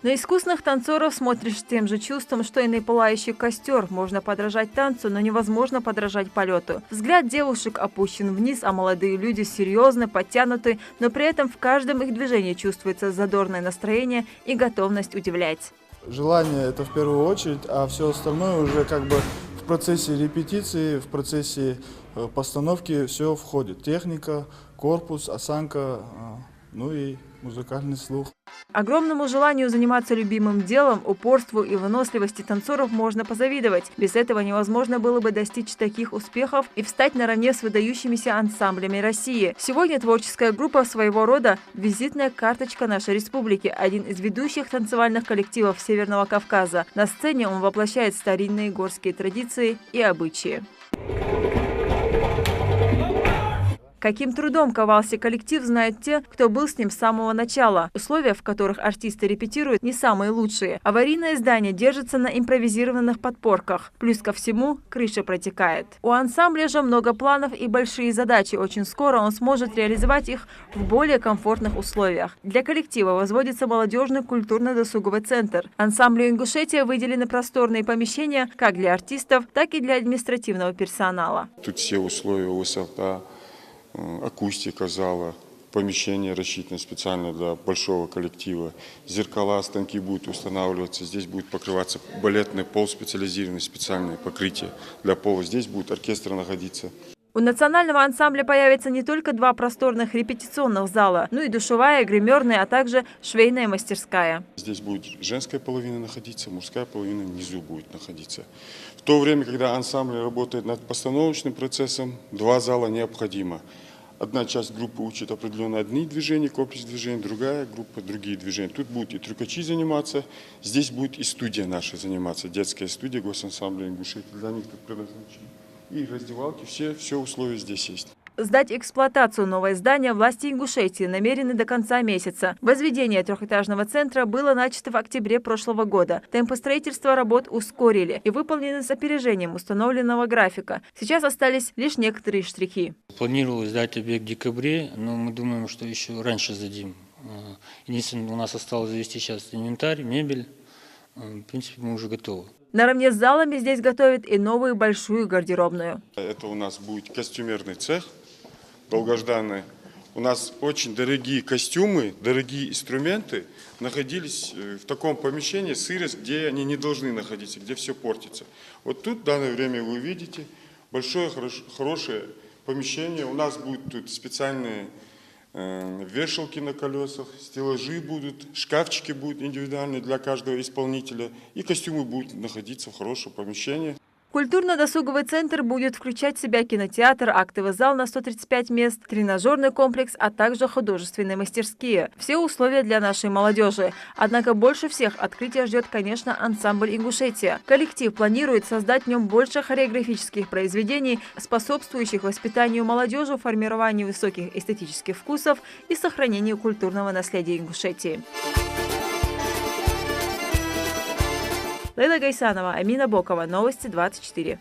На искусных танцоров смотришь с тем же чувством, что и на пылающий костер. Можно подражать танцу, но невозможно подражать полету. Взгляд девушек опущен вниз, а молодые люди серьезны, подтянуты, но при этом в каждом их движении чувствуется задорное настроение и готовность удивлять. Желание – это в первую очередь, а все остальное уже как бы в процессе репетиции, в процессе постановки все входит. Техника, корпус, осанка, ну и музыкальный слух. Огромному желанию заниматься любимым делом, упорству и выносливости танцоров можно позавидовать. Без этого невозможно было бы достичь таких успехов и встать наравне с выдающимися ансамблями России. Сегодня творческая группа своего рода – визитная карточка нашей республики, один из ведущих танцевальных коллективов Северного Кавказа. На сцене он воплощает старинные горские традиции и обычаи. Каким трудом ковался коллектив, знают те, кто был с ним с самого начала. Условия, в которых артисты репетируют, не самые лучшие. Аварийное здание держится на импровизированных подпорках. Плюс ко всему, крыша протекает. У ансамбля же много планов и большие задачи. Очень скоро он сможет реализовать их в более комфортных условиях. Для коллектива возводится молодежный культурно-досуговый центр. Ансамблю «Ингушетия» выделены просторные помещения как для артистов, так и для административного персонала. Тут все условия, высота, акустика зала, помещение рассчитано специально для большого коллектива. Зеркала, станки будут устанавливаться. Здесь будет покрываться балетный пол, специализированное специальное покрытие для пола. Здесь будет оркестр находиться. У национального ансамбля появится не только 2 просторных репетиционных зала, но и душевая, гримерная, а также швейная мастерская. Здесь будет женская половина находиться, мужская половина внизу будет находиться. В то время, когда ансамбль работает над постановочным процессом, 2 зала необходимо. Одна часть группы учит определенно одни движения, комплекс движений, другая группа другие движения. Тут будут и трюкачи заниматься, здесь будет и студия наша заниматься, детская студия госансамбля «Ингушетия». Для них тут предназначено. И раздевалки, все условия здесь есть. Сдать в эксплуатацию новое здание власти Ингушетии намерены до конца месяца. Возведение трехэтажного центра было начато в октябре прошлого года. Темпы строительства работ ускорили и выполнены с опережением установленного графика. Сейчас остались лишь некоторые штрихи. Планировалось сдать объект в декабре, но мы думаем, что еще раньше сдадим. Единственное, у нас осталось завести сейчас инвентарь, мебель. В принципе, мы уже готовы. Наравне с залами здесь готовят и новую большую гардеробную. Это у нас будет костюмерный цех, долгожданный. У нас очень дорогие костюмы, дорогие инструменты находились в таком помещении, сырость, где они не должны находиться, где все портится. Вот тут в данное время вы видите большое, хорошее помещение. У нас будут тут специальные вешалки на колесах, стеллажи будут, шкафчики будут индивидуальные для каждого исполнителя, и костюмы будут находиться в хорошем помещении. Культурно-досуговый центр будет включать в себя кинотеатр, актовый зал на 135 мест, тренажерный комплекс, а также художественные мастерские. Все условия для нашей молодежи. Однако больше всех открытия ждет, конечно, ансамбль «Ингушетия». Коллектив планирует создать в нем больше хореографических произведений, способствующих воспитанию молодежи, формированию высоких эстетических вкусов и сохранению культурного наследия Ингушетии. Лейла Гайсанова, Амина Бокова. Новости 24.